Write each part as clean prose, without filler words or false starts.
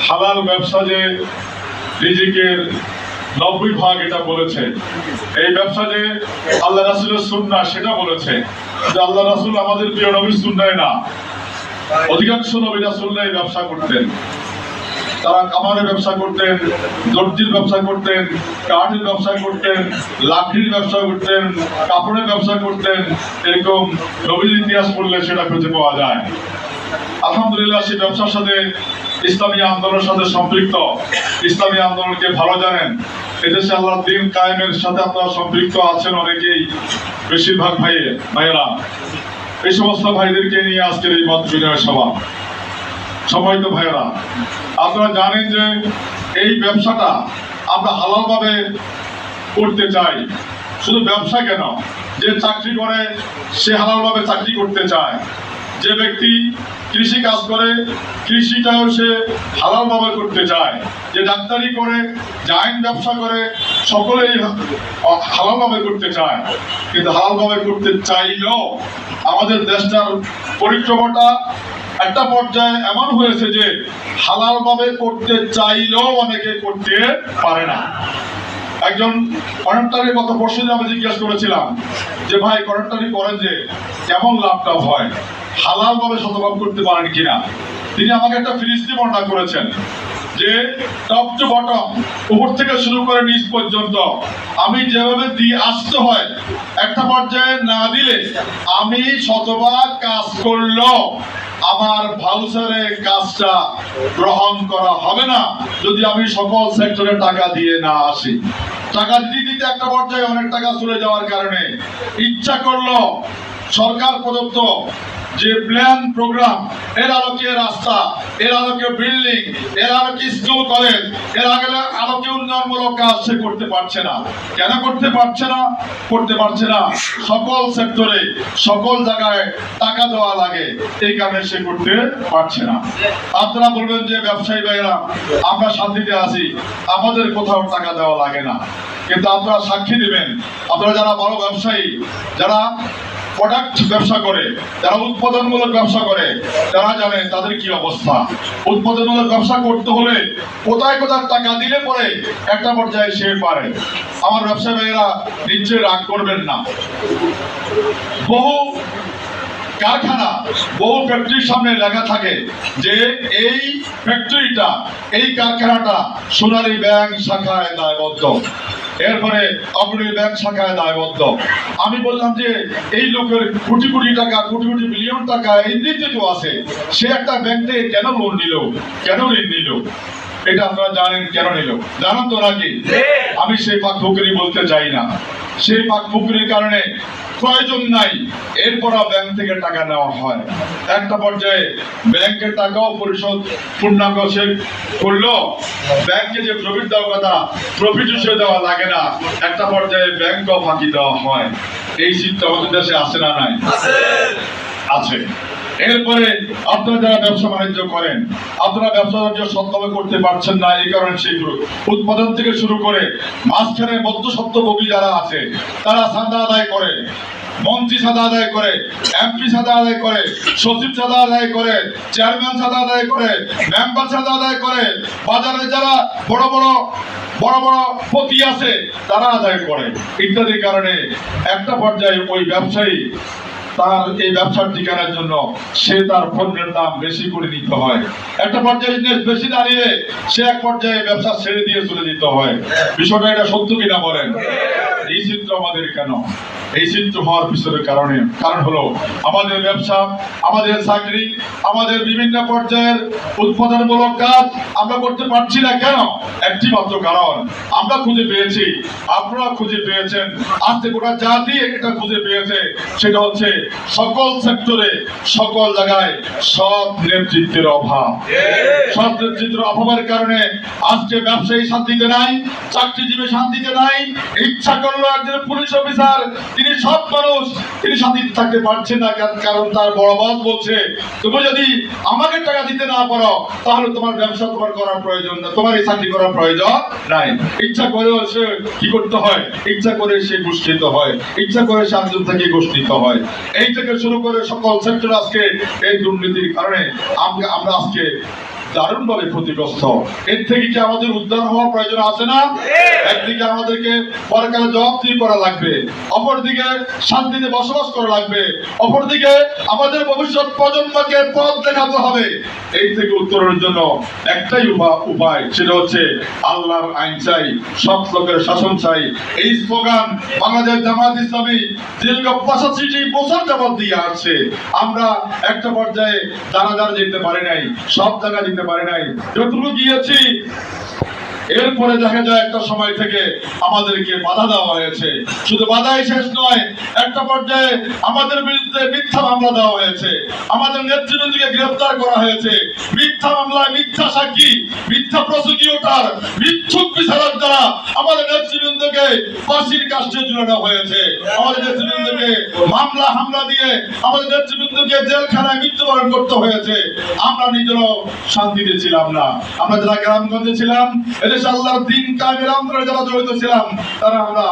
হালাল ব্যবসা যে রিজিকের 90 ভাগ এটা বলেছে। এই ব্যবসা যে আল্লাহ রাসূলের সুন্নাহ সেটা বলেছে। যে আল্লাহ রাসূল আমাদের প্রিয় নবীর সুন্নাহ না, অধিকাংশ নবী রাসূলরা এই ব্যবসা করতেন। তারা কামারের ব্যবসা করতেন, দর্জির ব্যবসা করতেন, কাঠের ব্যবসা করতেন, লাকড়ির ব্যবসা করতেন, কাপড়ের ব্যবসা করতেন। এরকম নবীর ইতিহাস পড়লে সেটা খুঁজে পাওয়া যায়। আলহামদুলিল্লাহ, সেই ব্যবসার সাথে ইসলামী আন্দোলনের সাথে সম্পৃক্ত, ইসলামী আন্দোলনকে ভালো জানেন। এদেশে আল্লাহর দ্বীন কায়েমের সাথে আপনারা সম্পৃক্ত আছেন অনেকেই, বেশিরভাগ ভাইয়েরা। এই সমস্ত ভাইদেরকে নিয়ে আজকের এই মত বিনিময় সভা। সম্মানিত ভাইয়েরা, আপনারা জানেন যে এই ব্যবসাটা আমরা হালালভাবে করতে চাই। শুধু ব্যবসা কেন, যে চাকরি করে সে হালালভাবে চাকরি করতে চায়। যে ব্যক্তি কৃষি কাজ করে কৃষিটাও সে হালালভাবে করতে চায়। যে ডাক্তারি করে, যে আইন ব্যবসা করে, সকলেই হালালভাবে করতে চায়। কিন্তু হালালভাবে করতে চাইলেও আমাদের দেশটার পরিক্রমাটা একটা পর্যায়ে এমন হয়েছে যে হালালভাবে করতে চাইলেও অনেকে করতে পারে না। একজন কন্ডাক্টরের গত পরশু আমি জিজ্ঞাসা করেছিলাম যে ভাই, কন্ডাক্টরি করেন যে কেমন লাভটা হয়, হালালভাবে শতভাগ করতে পারেন কিনা। তিনি আমাকে একটা ফিরিস্তি বর্ণনা করেছেন যে টপ টু বটম, উপর থেকে শুরু করে নিচ পর্যন্ত আমি যেভাবে দিয়ে আসতে হয়, একটা পর্যায়ে না দিলে আমি শতভাগ কাজ করলেও আমার ভাউচারে কাজটা গ্রহণ করা হবে না যদি আমি সকল সেক্টরে টাকা দিয়ে না আসি। টাকা দিতে দিতে একটা পর্যায়ে অনেক টাকা চলে যাওয়ার কারণে ইচ্ছা করলো সরকার প্রদত্ত যে প্ল্যান প্রোগ্রাম, এর আলোকে রাস্তা, এর আলোকে বিল্ডিং, এর আলোকে স্কুল কলেজ, এর আলোকে উন্নয়নমূলক কাজ সে করতে পারছে না। কেন করতে পারছে না? করতে পারছে না সকল সেক্টরে সকল জায়গায় টাকা দেওয়া লাগে, এই কারণে সে করতে পারছে না। আপনারা বলবেন যে ব্যবসায়ী ভাইয়েরা আমরা শান্তিতে আছি, আমাদের কোথাও টাকা দেওয়া লাগে না। কিন্তু আপনারা সাক্ষী দিবেন, আপনারা যারা বড় ব্যবসায়ী, যারা প্রোডাক্ট ব্যবসা করে, যারা উৎপাদনমূলক ব্যবসা করে, তারা জানে তাদের কি অবস্থা। উৎপাদনমূলক ব্যবসা করতে হলে কোথায় কোথায় টাকা দিলে পরে একটা পর্যায়ে সে পারে। আমার ব্যবসায়ী ভাইয়েরা নিশ্চয়ই রাগ করবেন না। বহু কারখানা, বহু ফ্যাক্টরির সামনে লেখা থাকে যে এই ফ্যাক্টরিটা, এই কারখানাটা সোনালী ব্যাংক শাখায় দায়বদ্ধ, এরপরে অগ্রণী ব্যাংক শাখায় দায়বদ্ধ। আমি বললাম যে এই লোকের কোটি কোটি টাকা, কোটি কোটি বিলিয়ন টাকা এমনিতে তো আছে, সে একটা ব্যাংক থেকে কেন লোন নিল, কেন ঋণ নিল? এটা আপনারা জানেন কেন নিল? জানেন তো নাকি? আমি সেই পাক ফুকরি বলতে চাই না। সেই পাক ফুকরির কারণে প্রয়োজন নাই, এরপর ব্যাংক থেকে টাকা নেওয়া হয়। একটা পর্যায়ে ব্যাংকের টাকাও পরিশোধ পূর্ণাঙ্গ সে করলো, ব্যাংকে যে প্রফিট দেওয়ার কথা প্রফিট হিসেবে দেওয়া লাগে না, একটা পর্যায়ে ব্যাংকও ফাঁকি দেওয়া হয়। এই চিন্তা আমাদের দেশে আছে না নাই? আছে। এরপরে আপনারা যারা ব্যবসা বাণিজ্য করেন, আপনারা ব্যবসা বাণিজ্য সৎভাবে করতে পারছেন না, এই কারণে সেইগুলো উৎপাদন থেকে শুরু করে মাঝখানে মধ্যস্বত্বভোগী যারা আছে, তারা চাঁদা আদায় করে, মন্ত্রী চাঁদা আদায় করে, এমপি চাঁদা আদায় করে, সচিব চাঁদা আদায় করে, চেয়ারম্যান চাঁদা আদায় করে, মেম্বার চাঁদা আদায় করে, বাজারে যারা বড় বড় পতি আছে তারা আদায় করে, ইত্যাদি কারণে একটা পর্যায়ে ওই ব্যবসায়ী তার এই ব্যবসার ঠিকানার জন্য সে তার পণ্যের দাম বেশি করে নিতে হয়। একটা পর্যায়ে বেশি দাঁড়িয়ে সে এক পর্যায়ে ব্যবসা ছেড়ে দিয়ে চলে যেতে হয়। বিষয়টা এটা সত্য কিনা বলেন? এই চিত্র আমাদের কেন? এই চিত্র হওয়ার পিছনের কারণ হলো আমাদের ব্যবসা, আমাদের চাকরি, আমাদের বিভিন্ন পর্যায়ের উৎপাদনমূলক কাজ আমরা করতে পারছি না। কেন? একটি মাত্র কারণ আমরা খুঁজে পেয়েছি, আপনারা খুঁজে পেয়েছেন, আজকে গোটা জাতি এটা খুঁজে পেয়েছে। সেটা হচ্ছে সকল সেক্টরে সকল জায়গায় সৎ নেতৃত্বের অভাব। সৎ নেতৃত্বের অভাবের কারণে আজকে ব্যবসায়ী শান্তিতে নাই, চাকরিজীবী শান্তিতে নাই। ইচ্ছা করলো একজন পুলিশ অফিসার, তিনি সব মানুষ, তিনি শান্তিতে থাকতে পারছেন না, কারণ তার বড় বস বলছে তুমি যদি আমাকে টাকা দিতে না পারো তাহলে তোমার ব্যবসা তোমার করার প্রয়োজন না, তোমার এই চাকরি করার প্রয়োজন নাই। ইচ্ছা করে সে কি করতে হয়? ইচ্ছা করে সে গোষ্ঠীত হয়, ইচ্ছা করে সে আন্দোলন থেকে গোষ্ঠীত হয়। এই থেকে শুরু করে সকল সেক্টর আজকে এই দুর্নীতির কারণে আমরা আজকে দারুণভাবে ক্ষতিগ্রস্ত। এর থেকে কি আমাদের উদ্ধার হওয়ার প্রয়োজন আছে না? একদিকে আমাদেরকে পরকালে জবাবদিহি করা লাগবে, অপরদিকে শান্তিতে বসবাস করা লাগবে, অপরদিকে আমাদের ভবিষ্যৎ প্রজন্মকে পথ দেখাতে হবে। এই থেকে উত্তরের জন্য একটাই উপায়, সেটা হচ্ছে আল্লাহর আইন চাই, সৎ লোকের শাসন চাই। এই স্লোগান বাংলাদেশ জামায়াত ইসলামী দীর্ঘ 85 বছর যাবত দিয়ে আসছে। আমরা একটা পর্যায়ে যারা যেতে পারে নাই, সব জায়গা যেতে পারে নাই, যতটুকু গিয়েছি এরপরে দেখা যায় একটা সময় থেকে আমাদেরকে বাধা দেওয়া হয়েছে। শুধু বাধাই শেষ নয়, একটা পর্যায়ে আমাদের বিরুদ্ধে মিথ্যা মামলা দেওয়া হয়েছে, আমাদের নেতৃবৃন্দকে গ্রেফতার করা হয়েছে, মিথ্যা মামলায় মিথ্যা সাক্ষী, মিথ্যা প্রসিকিউটর, মিথ্যুক বিচারক দ্বারা আমাদের নেতৃবৃন্দকে ফাঁসির কাস্টে ঝুলানো হয়েছে। আমাদের নেতৃবৃন্দকে মামলা হামলা দিয়ে আমাদের নেতৃবৃন্দকে জেলখানায় মৃত্যুবরণ করতে হয়েছে। আমরা নিজেরাও শান্তিতে ছিলাম না। আমরা যারা গ্রামগঞ্জে ছিলাম, এদেশে আল্লাহর দ্বীন কায়েমের আন্দোলনে যারা জড়িত ছিলাম, তারা আমরা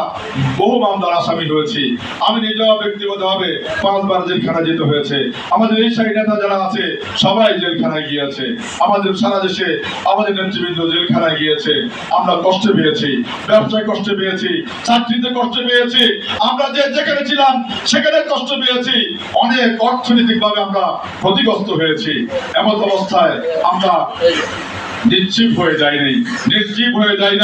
বহু মামলার আসামি হয়েছি। আমি নিজেও ব্যক্তিগতভাবে 5 বার জেলখানায় যেতে হয়েছে। আমাদের এই সাইড নেতা যারা আছে সবাই জেলখানায় গিয়েছে। আমাদের সারা দেশে আমাদের নেতৃবৃন্দ জেলখানায় গিয়েছে। আমরা কষ্ট পেয়েছি, ব্যবসায় কষ্ট পেয়েছি, চাকরিতে কষ্ট পেয়েছি, আমরা যেখানে ছিলাম সেখানে কষ্ট পেয়েছি, অনেক অর্থনৈতিক ভাবে আমরা ক্ষতিগ্রস্ত হয়েছি। এমন অবস্থায় আমরা নিশ্চিত হয়ে যায়নি, নিশ্চিত হয়ে যায় না।